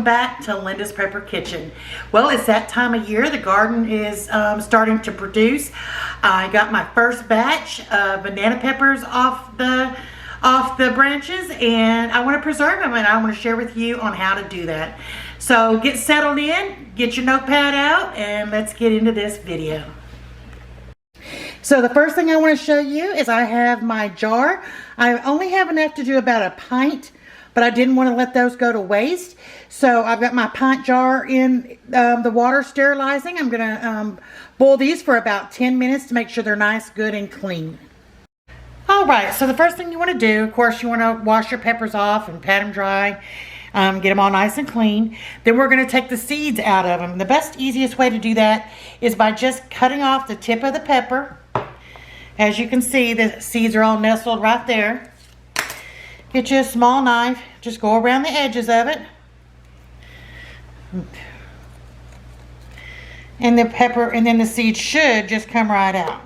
welcome back to Linda's Pepper Kitchen. Well, it's that time of year. The garden is starting to produce. I got my first batch of banana peppers off the branches, and I want to preserve them, and I want to share with you on how to do that. So get settled in, get your notepad out, and let's get into this video. So the first thing I want to show you is I have my jar. I only have enough to do about a pint, but I didn't want to let those go to waste. So I've got my pint jar in the water sterilizing. I'm going to boil these for about 10 minutes to make sure they're nice, good, and clean. All right, so the first thing you want to do, of course, you want to wash your peppers off and pat them dry. Get them all nice and clean. Then we're going to take the seeds out of them. The best, easiest way to do that is by just cutting off the tip of the pepper. As you can see, the seeds are all nestled right there. Get you a small knife, just go around the edges of it. And the pepper, and then the seeds should just come right out.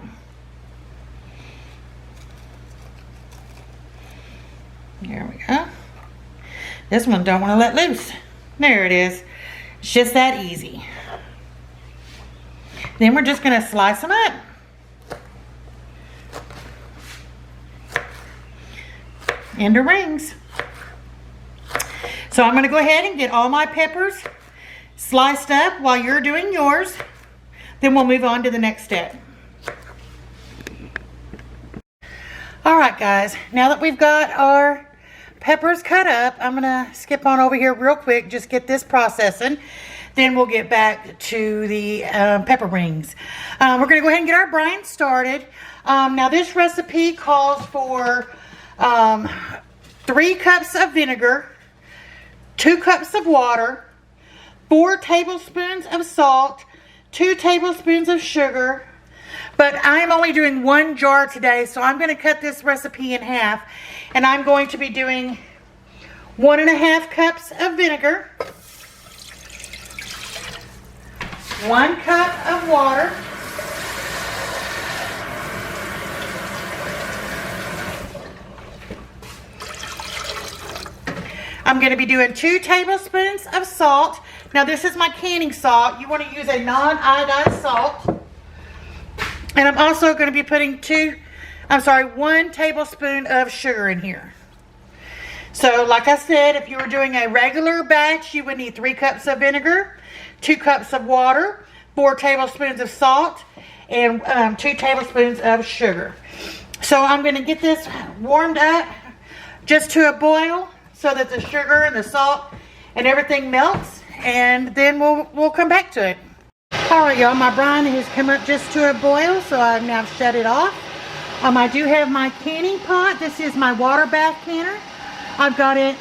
There we go. This one don't want to let loose. There it is. It's just that easy. Then we're just going to slice them up. Into rings. So I'm going to go ahead and get all my peppers sliced up while you're doing yours. Then we'll move on to the next step. Alright guys, now that we've got our peppers cut up, I'm going to skip on over here real quick, just get this processing. Then we'll get back to the pepper rings. We're going to go ahead and get our brine started. Now this recipe calls for 3 cups of vinegar, 2 cups of water, 4 tablespoons of salt, 2 tablespoons of sugar. But I'm only doing 1 jar today, so I'm going to cut this recipe in half. And I'm going to be doing 1.5 cups of vinegar, 1 cup of water, I'm going to be doing 2 tablespoons of salt. Now this is my canning salt. You want to use a non-iodized salt. And I'm also going to be putting 1 tablespoon of sugar in here. So like I said, if you were doing a regular batch, you would need 3 cups of vinegar, 2 cups of water, 4 tablespoons of salt, and 2 tablespoons of sugar. So I'm going to get this warmed up just to a boil, so that the sugar and the salt and everything melts, and then we'll come back to it. All right, y'all, my brine has come up just to a boil, so I've now shut it off. I do have my canning pot. This is my water bath canner. I've got it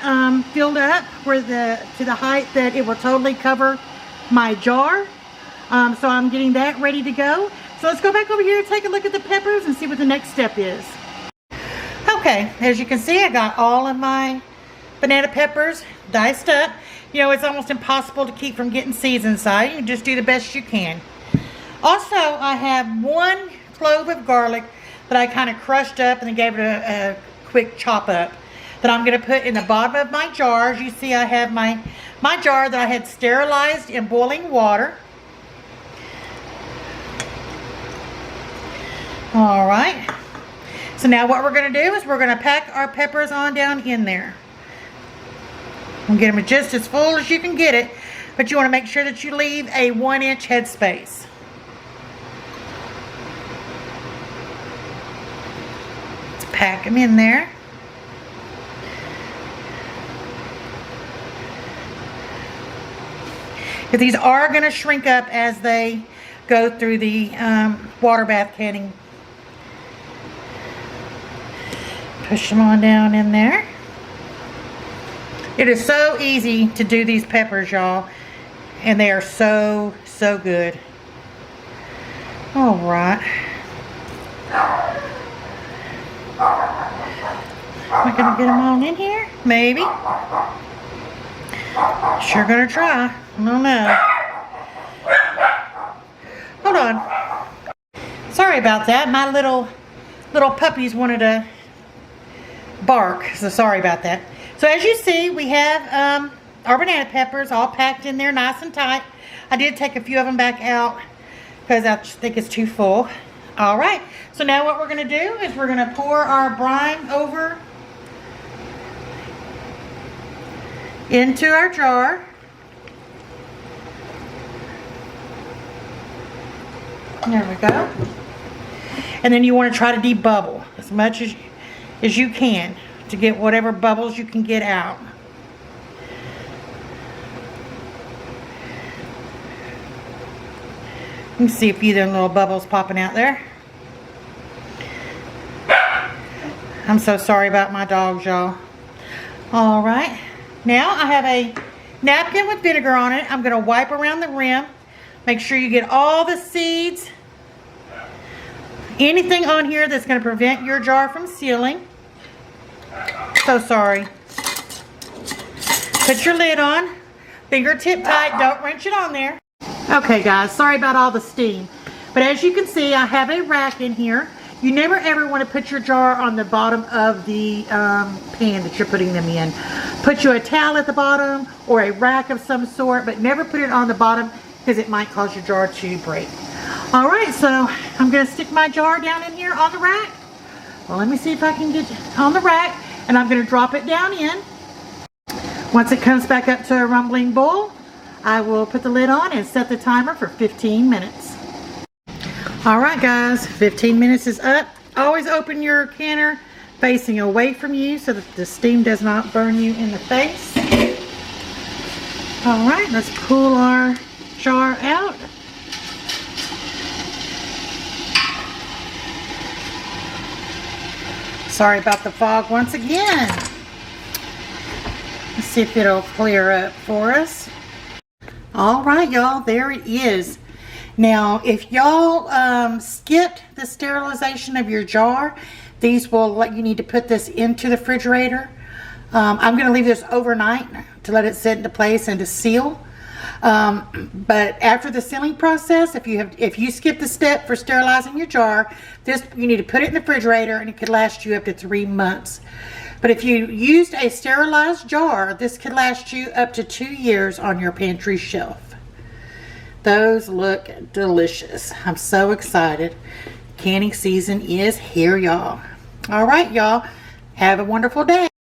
filled up to the height that it will totally cover my jar. So I'm getting that ready to go. So let's go back over here and take a look at the peppers and see what the next step is. Okay, as you can see, I got all of my banana peppers diced up. You know, it's almost impossible to keep from getting seeds inside. You just do the best you can. Also, I have 1 clove of garlic that I kind of crushed up and then gave it a quick chop up that I'm going to put in the bottom of my jar. As you see, I have my jar that I had sterilized in boiling water. All right. So now what we're going to do is we're going to pack our peppers on down in there. And get them just as full as you can get it, but you want to make sure that you leave a 1-inch headspace. Let's pack them in there. But these are going to shrink up as they go through the water bath canning. Push them on down in there. It is so easy to do these peppers, y'all, and they are so good. All right. Am I gonna get them all in here? Maybe. Sure gonna try. I don't know. Hold on. Sorry about that. My little puppies wanted to bark, so sorry about that. So as you see, we have our banana peppers all packed in there nice and tight. I did take a few of them back out because I just think it's too full. All right, so now what we're going to do is we're going to pour our brine over into our jar. There we go. And then you want to try to debubble as much as you can to get whatever bubbles you can get out. You can see a few of them little bubbles popping out there. I'm so sorry about my dogs, y'all. All right. Now I have a napkin with vinegar on it. I'm going to wipe around the rim. Make sure you get all the seeds. Anything on here that's going to prevent your jar from sealing. So sorry. Put your lid on. Fingertip tight. Don't wrench it on there. Okay guys, sorry about all the steam. But as you can see, I have a rack in here. You never ever want to put your jar on the bottom of the pan that you're putting them in. Put you a towel at the bottom or a rack of some sort, but never put it on the bottom because it might cause your jar to break. Alright, so I'm going to stick my jar down in here on the rack. Well, let me see if I can get it on the rack. And I'm going to drop it down in. Once it comes back up to a rumbling boil, I will put the lid on and set the timer for 15 minutes. Alright guys, 15 minutes is up. Always open your canner facing away from you so that the steam does not burn you in the face. Alright, let's pull our jar out. Sorry about the fog once again. Let's see if it'll clear up for us. Alright y'all, there it is. Now if y'all skipped the sterilization of your jar, these will let you need to put this into the refrigerator. I'm going to leave this overnight to let it sit into place and to seal. But after the sealing process, if you skip the step for sterilizing your jar, you need to put it in the refrigerator and it could last you up to 3 months. But if you used a sterilized jar, this could last you up to 2 years on your pantry shelf. Those look delicious. I'm so excited. Canning season is here, y'all. All right, y'all. Have a wonderful day.